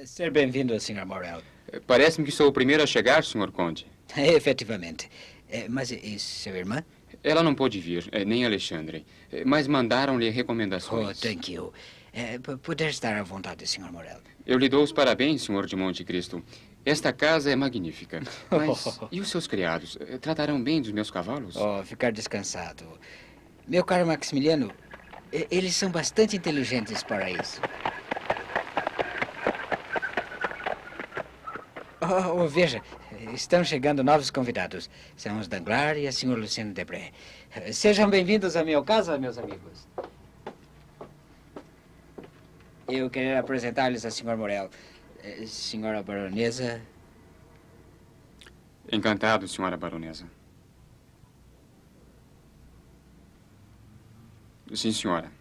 Ser bem-vindo, Sr. Morel. Parece-me que sou o primeiro a chegar, Sr. Conde. Efetivamente. Mas e sua irmã? Ela não pôde vir, nem Alexandre. Mas mandaram-lhe recomendações. Thank you. Poder estar à vontade, Sr. Morel. Eu lhe dou os parabéns, Sr. de Monte Cristo. Esta casa é magnífica. Mas e os seus criados? Tratarão bem dos meus cavalos? Ficar descansado. Meu caro Maximiliano, eles são bastante inteligentes para isso. Veja, estão chegando novos convidados. São os Danglars e a Sr. Luciano Debray. Sejam bem-vindos à minha casa, meus amigos. Eu quero apresentar-lhes a Sr. Morel. Senhora Baronesa... Encantado, Senhora Baronesa. Sim, senhora.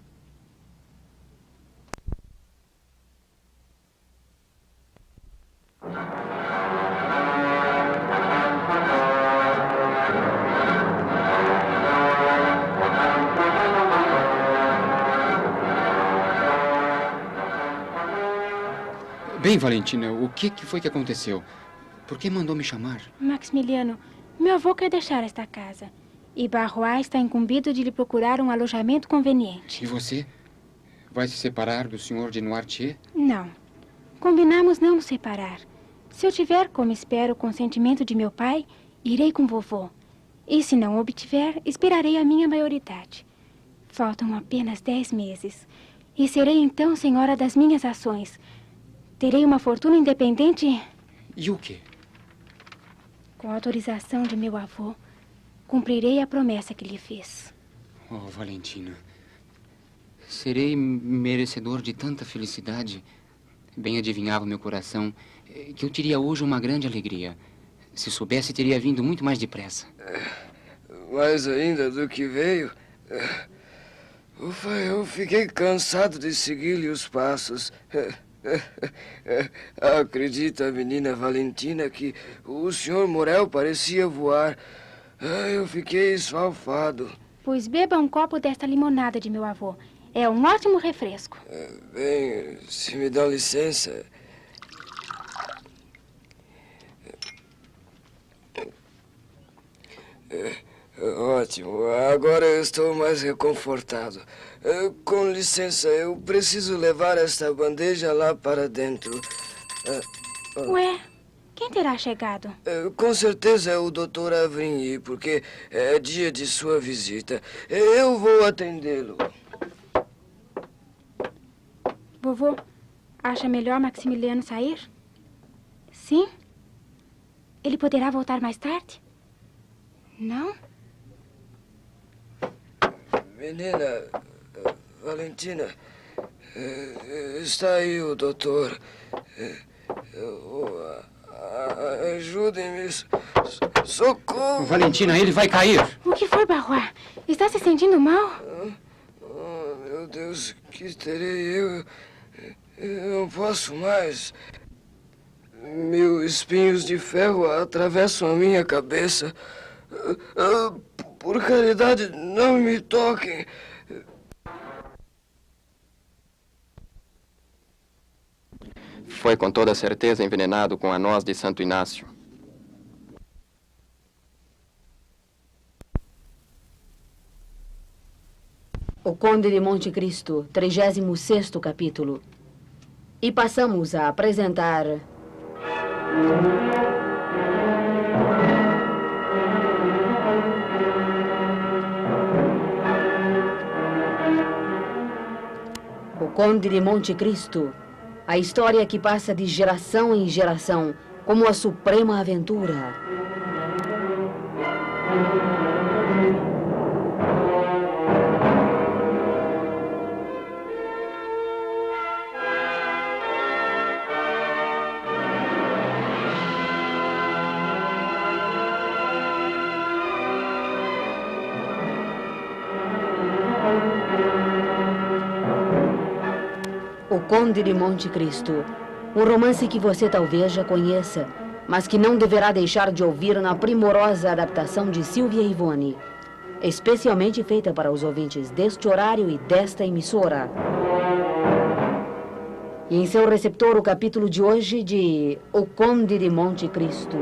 Bem, Valentina, o que foi que aconteceu? Por que mandou me chamar? Maximiliano, meu avô quer deixar esta casa. E Barrois está incumbido de lhe procurar um alojamento conveniente. E você? Vai se separar do senhor de Noirtier? Não. Combinamos não nos separar. Se eu tiver, como espero, o consentimento de meu pai, irei com vovô. E se não obtiver, esperarei a minha maioridade. Faltam apenas 10 meses. E serei então senhora das minhas ações. Terei uma fortuna independente. E o quê? Com a autorização de meu avô, cumprirei a promessa que lhe fiz. Valentina, serei merecedor de tanta felicidade. Bem adivinhava meu coração que eu teria hoje uma grande alegria. Se soubesse, teria vindo muito mais depressa. Mais ainda do que veio. Eu fiquei cansado de seguir-lhe os passos. Acredita, menina Valentina, que o Sr. Morel parecia voar. Eu fiquei esfalfado. Pois beba um copo desta limonada de meu avô. É um ótimo refresco. Bem, se me dão licença. Ótimo. Agora eu estou mais reconfortado. Com licença, eu preciso levar esta bandeja lá para dentro. Ué, quem terá chegado? Com certeza é o Dr. Avrigny, porque é dia de sua visita. Eu vou atendê-lo. Vovô, acha melhor Maximiliano sair? Sim? Ele poderá voltar mais tarde? Não? Menina, Valentina, está aí o doutor. Ajudem-me. Socorro! Valentina, ele vai cair. O que foi, Barrois? Está se sentindo mal? Meu Deus, que terei eu? Eu não posso mais. 1000 espinhos de ferro atravessam a minha cabeça. Por caridade, não me toquem. Foi com toda certeza envenenado com a noz de Santo Inácio. O Conde de Monte Cristo, 36º capítulo. E passamos a apresentar... O Conde de Monte Cristo, a história que passa de geração em geração como a suprema aventura. O Conde de Monte Cristo, um romance que você talvez já conheça, mas que não deverá deixar de ouvir na primorosa adaptação de Silvia Ivone, especialmente feita para os ouvintes deste horário e desta emissora. E em seu receptor o capítulo de hoje de O Conde de Monte Cristo.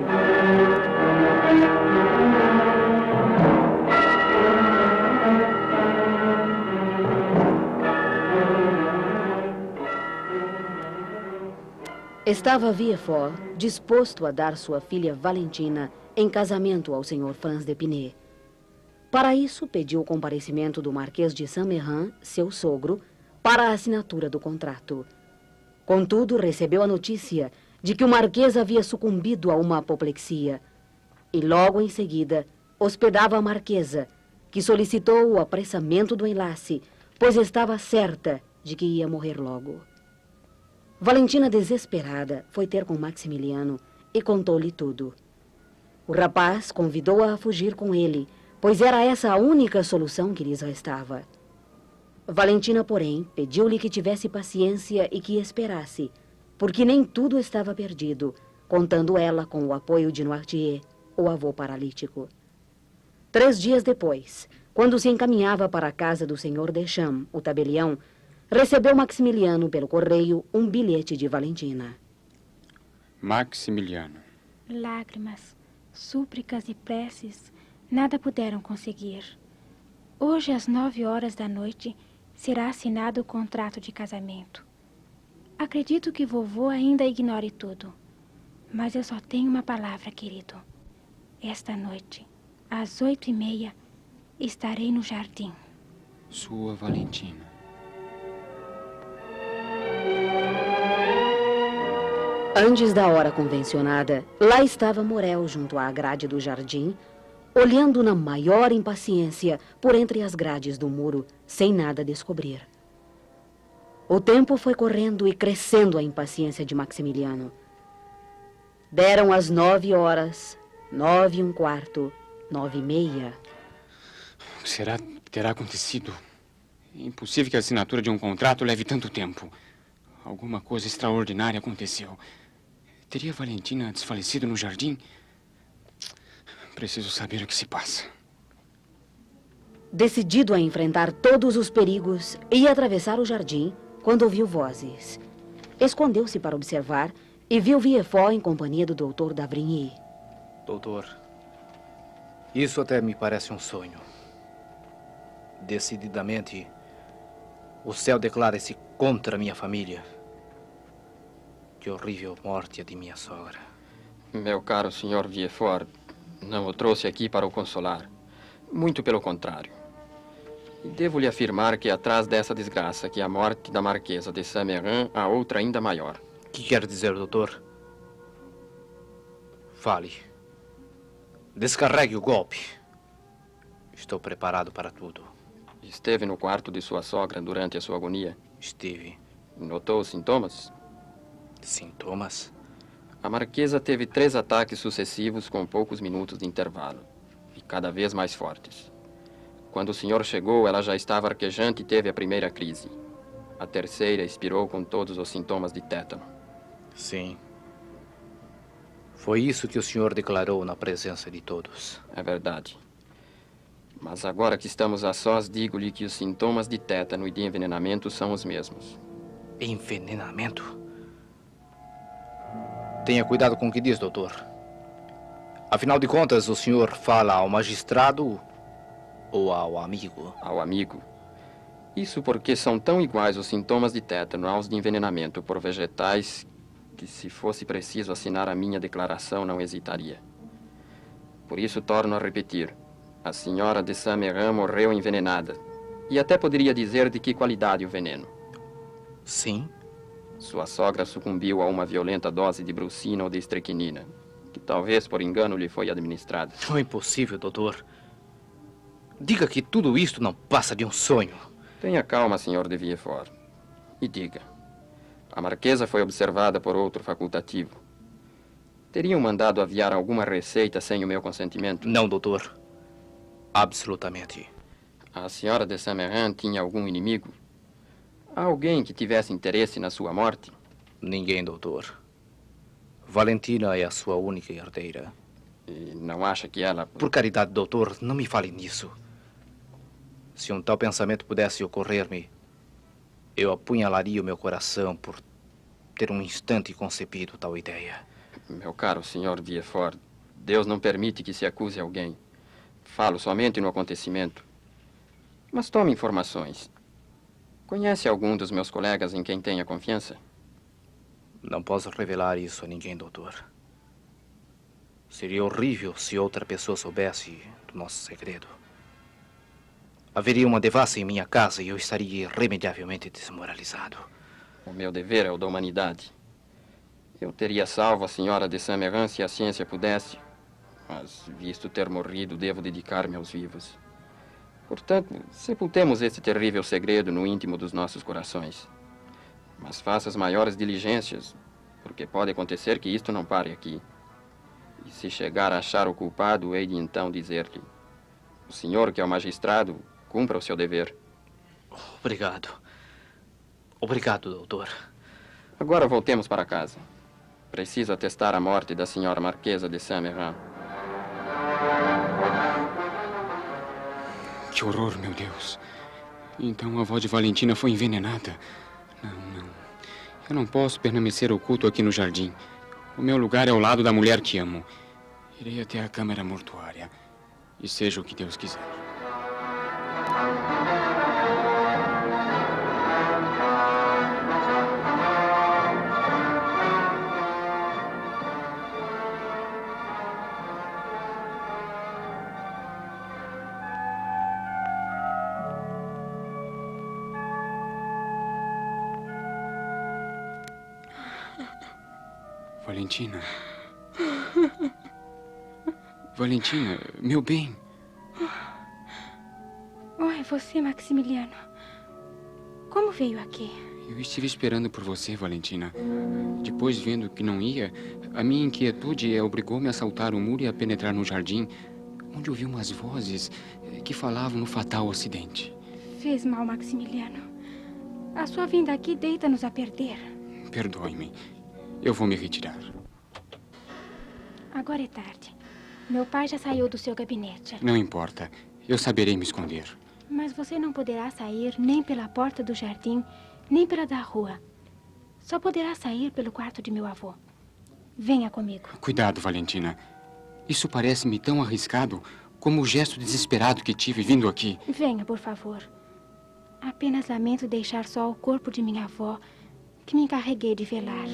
Estava Villefort disposto a dar sua filha Valentina em casamento ao senhor Franz d'Épinay. Para isso, pediu o comparecimento do Marquês de Saint-Méran, seu sogro, para a assinatura do contrato. Contudo, recebeu a notícia de que o Marquês havia sucumbido a uma apoplexia e logo em seguida hospedava a Marquesa, que solicitou o apressamento do enlace, pois estava certa de que ia morrer logo. Valentina, desesperada, foi ter com Maximiliano e contou-lhe tudo. O rapaz convidou-a a fugir com ele, pois era essa a única solução que lhes restava. Valentina, porém, pediu-lhe que tivesse paciência e que esperasse, porque nem tudo estava perdido, contando ela com o apoio de Noirtier, o avô paralítico. 3 dias depois, quando se encaminhava para a casa do senhor Deschamps, o tabelião, recebeu Maximiliano pelo correio um bilhete de Valentina. Maximiliano. Lágrimas, súplicas e preces nada puderam conseguir. Hoje, às 9 horas da noite, será assinado o contrato de casamento. Acredito que vovô ainda ignore tudo. Mas eu só tenho uma palavra, querido. Esta noite, às 8h30, estarei no jardim. Sua Valentina. Antes da hora convencionada, lá estava Morel junto à grade do jardim, olhando na maior impaciência por entre as grades do muro, sem nada descobrir. O tempo foi correndo e crescendo a impaciência de Maximiliano. Deram as 9 horas, 9h15, 9h30. O que terá acontecido? É impossível que a assinatura de um contrato leve tanto tempo. Alguma coisa extraordinária aconteceu. Teria Valentina desfalecido no jardim? Preciso saber o que se passa. Decidido a enfrentar todos os perigos, ia atravessar o jardim quando ouviu vozes. Escondeu-se para observar e viu Villefort em companhia do doutor d'Avrigny. Doutor, isso até me parece um sonho. Decididamente, o céu declara-se contra minha família. Que horrível morte a de minha sogra. Meu caro senhor Villefort, não o trouxe aqui para o consolar. Muito pelo contrário. E devo-lhe afirmar que atrás dessa desgraça, que é a morte da Marquesa de Saint-Méran, há outra ainda maior. O que quer dizer, doutor? Fale. Descarregue o golpe. Estou preparado para tudo. Esteve no quarto de sua sogra durante a sua agonia? Estive. Notou os sintomas? Sintomas? A Marquesa teve 3 ataques sucessivos com poucos minutos de intervalo, e cada vez mais fortes. Quando o senhor chegou, ela já estava arquejante e teve a primeira crise. A terceira expirou com todos os sintomas de tétano. Sim. Foi isso que o senhor declarou na presença de todos. É verdade. Mas agora que estamos a sós, digo-lhe que os sintomas de tétano e de envenenamento são os mesmos. Envenenamento? Tenha cuidado com o que diz, doutor. Afinal de contas, o senhor fala ao magistrado ou ao amigo? Ao amigo. Isso porque são tão iguais os sintomas de tétano aos de envenenamento por vegetais que, se fosse preciso assinar a minha declaração, não hesitaria. Por isso, torno a repetir. A senhora de Saint-Méran morreu envenenada. E até poderia dizer de que qualidade o veneno. Sim. Sua sogra sucumbiu a uma violenta dose de brucina ou de estrequinina, que talvez por engano lhe foi administrada. É impossível, doutor. Diga que tudo isto não passa de um sonho. Tenha calma, senhor de Villefort. E diga. A Marquesa foi observada por outro facultativo. Teriam mandado aviar alguma receita sem o meu consentimento? Não, doutor. Absolutamente. A senhora de Saint-Méran tinha algum inimigo? Alguém que tivesse interesse na sua morte? Ninguém, doutor. Valentina é a sua única herdeira. E não acha que ela... Por caridade, doutor, não me fale nisso. Se um tal pensamento pudesse ocorrer-me, eu apunhalaria o meu coração por ter um instante concebido tal ideia. Meu caro Sr. Villefort, Deus não permite que se acuse alguém. Falo somente no acontecimento. Mas tome informações. Conhece algum dos meus colegas em quem tenha confiança? Não posso revelar isso a ninguém, doutor. Seria horrível se outra pessoa soubesse do nosso segredo. Haveria uma devassa em minha casa e eu estaria irremediavelmente desmoralizado. O meu dever é o da humanidade. Eu teria salvo a senhora de Saint-Méran se a ciência pudesse, mas, visto ter morrido, devo dedicar-me aos vivos. Portanto, sepultemos esse terrível segredo no íntimo dos nossos corações. Mas faça as maiores diligências, porque pode acontecer que isto não pare aqui. E se chegar a achar o culpado, hei de então dizer-lhe: o senhor, que é o magistrado, cumpra o seu dever. Obrigado. Obrigado, doutor. Agora voltemos para casa. Preciso atestar a morte da senhora Marquesa de Saint-Méran. Que horror, meu Deus. Então a avó de Valentina foi envenenada. Não. Eu não posso permanecer oculto aqui no jardim. O meu lugar é ao lado da mulher que amo. Irei até a câmara mortuária. E seja o que Deus quiser. Valentina. Valentina, meu bem. Oh, é você, Maximiliano. Como veio aqui? Eu estive esperando por você, Valentina. Depois, vendo que não ia, a minha inquietude obrigou-me a saltar o muro e a penetrar no jardim, onde ouvi umas vozes que falavam no fatal acidente. Fez mal, Maximiliano. A sua vinda aqui deita-nos a perder. Perdoe-me. Eu vou me retirar. Agora é tarde. Meu pai já saiu do seu gabinete. Não importa. Eu saberei me esconder. Mas você não poderá sair nem pela porta do jardim, nem pela da rua. Só poderá sair pelo quarto de meu avô. Venha comigo. Cuidado, Valentina. Isso parece-me tão arriscado como o gesto desesperado que tive vindo aqui. Venha, por favor. Apenas lamento deixar só o corpo de minha avó, que me encarreguei de velar.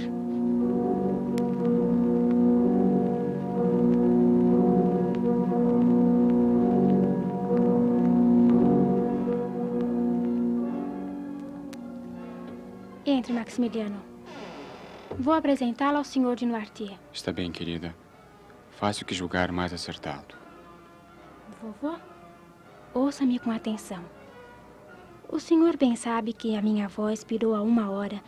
Entre, Maximiliano. Vou apresentá-lo ao senhor de Noirtier. Está bem, querida. Faça o que julgar mais acertado. Vovô, ouça-me com atenção. O senhor bem sabe que a minha avó expirou há 1 hora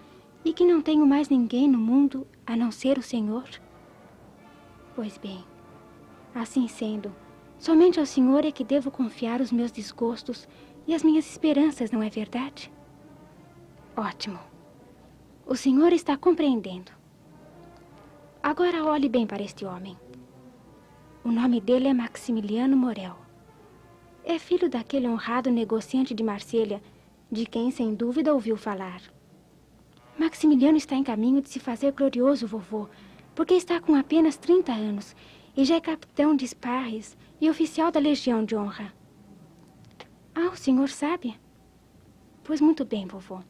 e que não tenho mais ninguém no mundo a não ser o senhor? Pois bem, assim sendo, somente ao senhor é que devo confiar os meus desgostos e as minhas esperanças, não é verdade? Ótimo. O senhor está compreendendo. Agora olhe bem para este homem. O nome dele é Maximiliano Morel. É filho daquele honrado negociante de Marselha, de quem, sem dúvida, ouviu falar. Maximiliano está em caminho de se fazer glorioso, vovô, porque está com apenas 30 anos e já é capitão de Sparres e oficial da Legião de Honra. Ah, o senhor sabe? Pois muito bem, vovô.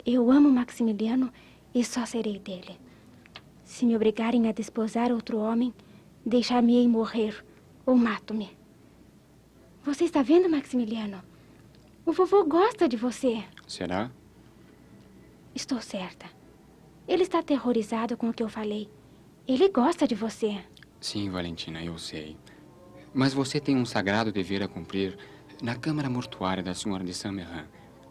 Eu amo Maximiliano e só serei dele. Se me obrigarem a desposar outro homem, deixar-me-ei morrer ou mato-me. Você está vendo, Maximiliano? O vovô gosta de você. Será? Estou certa. Ele está aterrorizado com o que eu falei. Ele gosta de você. Sim, Valentina, eu sei. Mas você tem um sagrado dever a cumprir na câmara mortuária da senhora de Saint-Méran.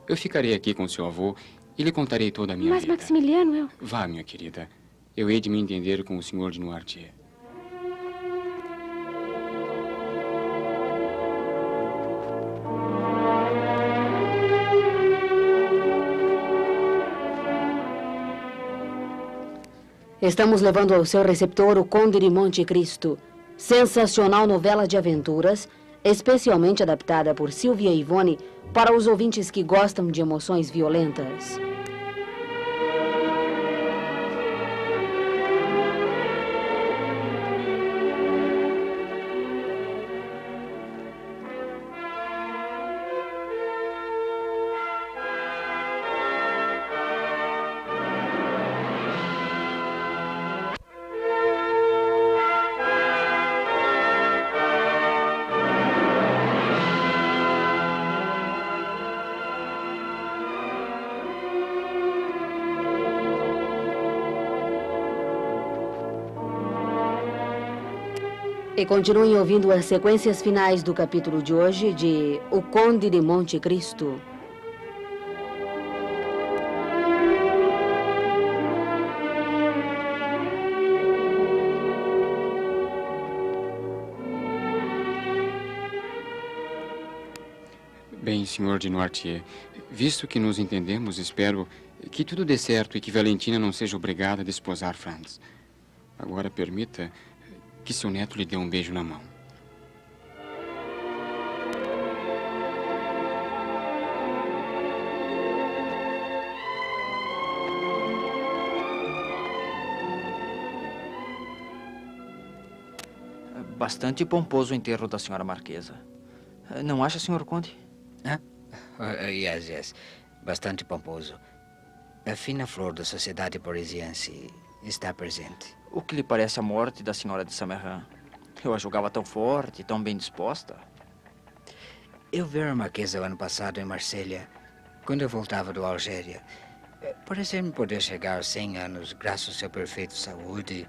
Eu ficarei aqui com seu avô e lhe contarei toda a minha vida. Mas, Maximiliano, eu... Vá, minha querida. Eu hei de me entender com o senhor de Noirtier. Estamos levando ao seu receptor o Conde de Monte Cristo, sensacional novela de aventuras, especialmente adaptada por Silvia Ivone para os ouvintes que gostam de emoções violentas. E continuem ouvindo as sequências finais do capítulo de hoje de O Conde de Monte Cristo. Bem, senhor de Noirtier, visto que nos entendemos, espero que tudo dê certo e que Valentina não seja obrigada a desposar Franz. Agora permita que seu neto lhe dê um beijo na mão. Bastante pomposo o enterro da senhora Marquesa. Não acha, senhor Conde? Yes. Bastante pomposo. A fina flor da sociedade parisiense está presente. O que lhe parece a morte da senhora de Saint-Méran? Eu a julgava tão forte, tão bem disposta. Eu vi a Marquesa o ano passado em Marselha, quando eu voltava do Algéria. Pareceu-me poder chegar aos 100 anos graças à sua perfeita saúde,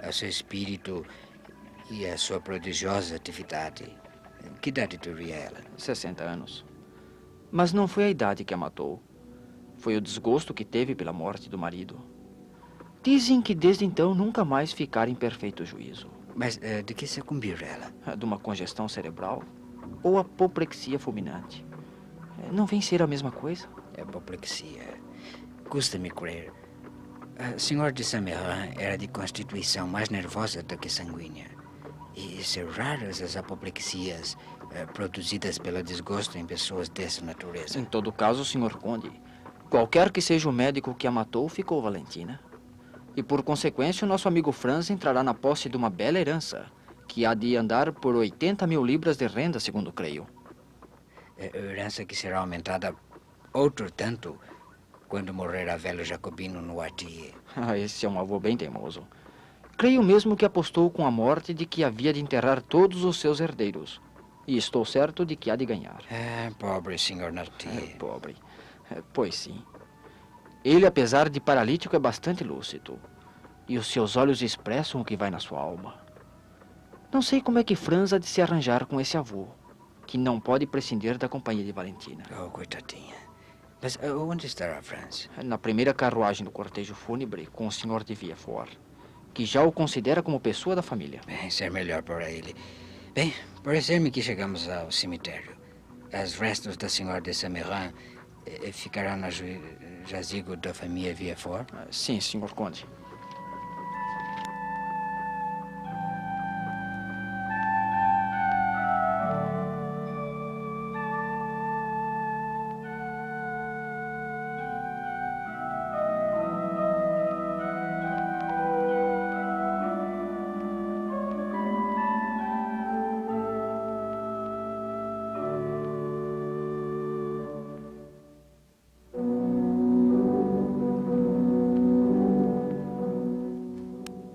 ao seu espírito e à sua prodigiosa atividade. Que idade teria ela? 60 anos. Mas não foi a idade que a matou. Foi o desgosto que teve pela morte do marido. Dizem que desde então nunca mais ficara em perfeito juízo. Mas de que se sucumbiu ela? De uma congestão cerebral ou apoplexia fulminante. Não vem ser a mesma coisa? Apoplexia. Custa-me crer. A senhora de Saint-Méran era de constituição mais nervosa do que sanguínea. E são raras as apoplexias produzidas pelo desgosto em pessoas dessa natureza. Em todo caso, senhor Conde, qualquer que seja o médico que a matou, ficou Valentina. E, por consequência, o nosso amigo Franz entrará na posse de uma bela herança, que há de andar por 80.000 libras de renda, segundo creio. Herança que será aumentada outro tanto quando morrer a velho jacobino Noirtier. Esse é um avô bem teimoso. Creio mesmo que apostou com a morte de que havia de enterrar todos os seus herdeiros. E estou certo de que há de ganhar. Pobre senhor Noirtier. Pobre. Pois sim. Ele, apesar de paralítico, é bastante lúcido. E os seus olhos expressam o que vai na sua alma. Não sei como é que Franz há de se arranjar com esse avô, que não pode prescindir da companhia de Valentina. Oh, coitadinha. Mas onde estará Franz? Na primeira carruagem do cortejo fúnebre com o senhor de Villefort, que já o considera como pessoa da família. Isso é melhor para ele. Bem, parece-me que chegamos ao cemitério. Os restos da senhora de Saint-Méran ficarão no jazigo da família Villefort? Sim, senhor Conde.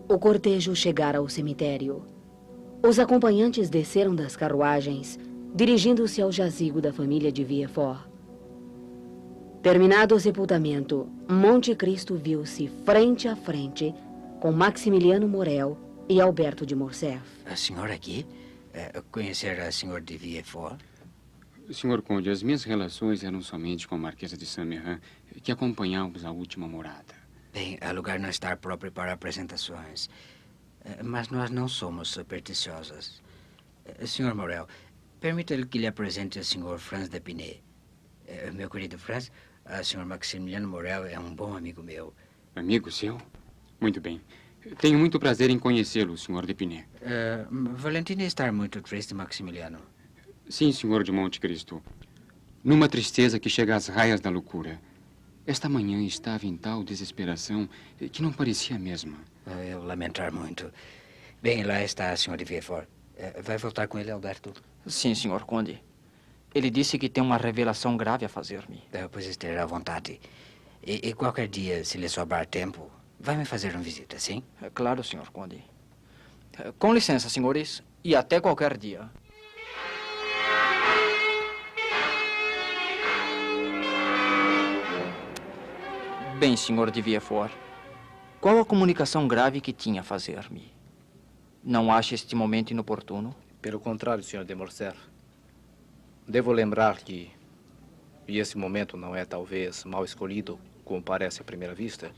O cortejo chegara ao cemitério. Os acompanhantes desceram das carruagens, dirigindo-se ao jazigo da família de Villefort. Terminado o sepultamento, Monte Cristo viu-se frente a frente com Maximiliano Morel e Alberto de Morcerf. A senhora aqui? Conhecer a senhora de Villefort? Senhor Conde, as minhas relações eram somente com a Marquesa de Saint-Méran, que acompanhamos a última morada. Bem, o lugar não está próprio para apresentações. Mas nós não somos supersticiosos. Senhor Morel, permita-lhe que lhe apresente o senhor Franz d'Épinay. Meu querido Franz, o senhor Maximiliano Morel é um bom amigo meu. Amigo seu? Muito bem. Tenho muito prazer em conhecê-lo, senhor d'Épinay. Valentina está muito triste, Maximiliano. Sim, senhor de Monte Cristo. Numa tristeza que chega às raias da loucura. Esta manhã estava em tal desesperação que não parecia a mesma. Eu lamentar muito. Bem, lá está a senhora de Villefort. Vai voltar com ele, Alberto? Sim, senhor Conde. Ele disse que tem uma revelação grave a fazer-me. Pois esteja à vontade. E qualquer dia, se lhe sobrar tempo, vai me fazer uma visita, sim? Claro, senhor Conde. Com licença, senhores, e até qualquer dia. Bem, senhor de Villefort, qual a comunicação grave que tinha a fazer-me? Não acha este momento inoportuno? Pelo contrário, Sr. de Morcerf. Devo lembrar que esse momento não é talvez mal escolhido, como parece à primeira vista,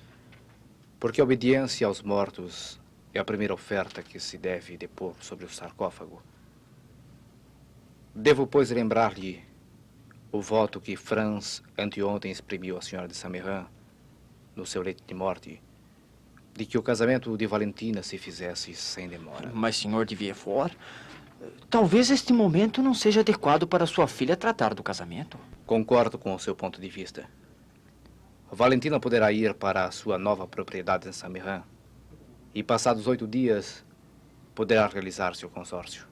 porque a obediência aos mortos é a primeira oferta que se deve depor sobre o sarcófago. Devo, pois, lembrar-lhe o voto que Franz anteontem exprimiu à senhora de Saint-Méran no seu leito de morte, de que o casamento de Valentina se fizesse sem demora. Mas, Sr. de Villefort, talvez este momento não seja adequado para sua filha tratar do casamento. Concordo com o seu ponto de vista. Valentina poderá ir para a sua nova propriedade em Saint-Méran e, passados 8 dias, poderá realizar seu consórcio.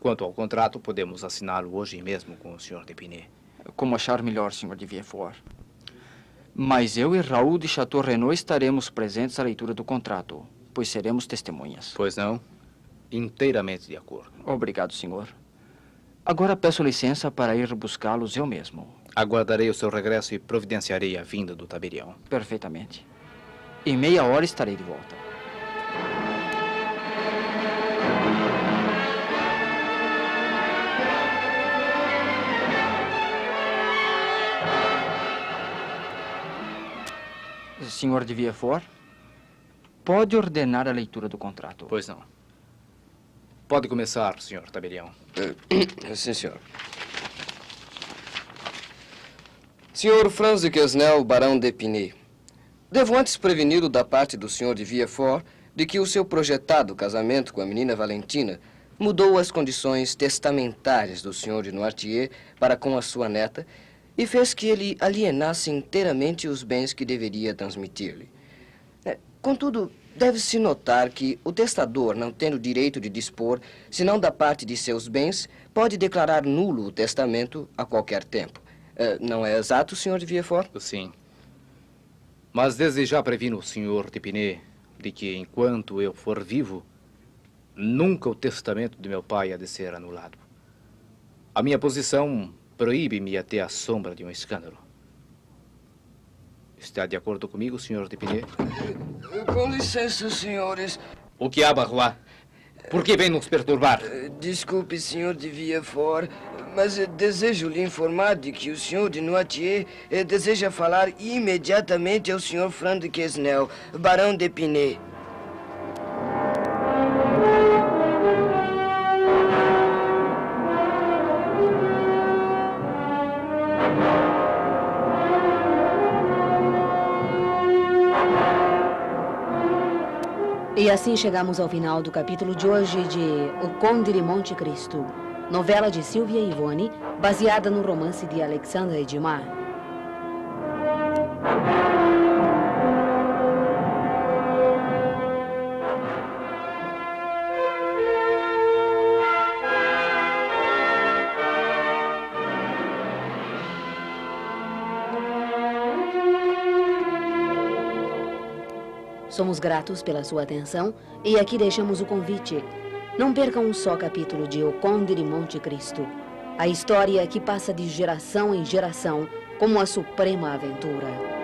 Quanto ao contrato, podemos assiná-lo hoje mesmo com o Sr. de Epinay. Como achar melhor, Sr. de Villefort. Mas eu e Raul de Chateau Renaud estaremos presentes à leitura do contrato, pois seremos testemunhas. Pois não? Inteiramente de acordo. Obrigado, senhor. Agora peço licença para ir buscá-los eu mesmo. Aguardarei o seu regresso e providenciarei a vinda do tabelião. Perfeitamente. Em meia hora estarei de volta. Senhor de Villefort, pode ordenar a leitura do contrato. Pois não. Pode começar, senhor tabelião. Sim, senhor. Senhor Franz de Quesnel, barão de Epinay. Devo antes preveni-lo da parte do senhor de Villefort de que o seu projetado casamento com a menina Valentina mudou as condições testamentárias do senhor de Noirtier para com a sua neta e fez que ele alienasse inteiramente os bens que deveria transmitir-lhe. Contudo, deve-se notar que o testador, não tendo direito de dispor, senão da parte de seus bens, pode declarar nulo o testamento a qualquer tempo. Não é exato, senhor de Villefort? Sim. Mas desde já previno o senhor de Epinay de que, enquanto eu for vivo, nunca o testamento de meu pai há de ser anulado. A minha posição proíbe-me até a sombra de um escândalo. Está de acordo comigo, senhor de Epinay? Com licença, senhores. O que há, Barrois? Por que vem nos perturbar? Desculpe, senhor de Villefort, mas desejo lhe informar de que o senhor de Noirtier deseja falar imediatamente ao senhor Franz de Quesnel, barão de Epinay. E assim chegamos ao final do capítulo de hoje de O Conde de Monte Cristo, novela de Silvia Ivone, baseada no romance de Alexandre Dumas. Somos gratos pela sua atenção e aqui deixamos o convite. Não percam um só capítulo de O Conde de Monte Cristo. A história que passa de geração em geração como a suprema aventura.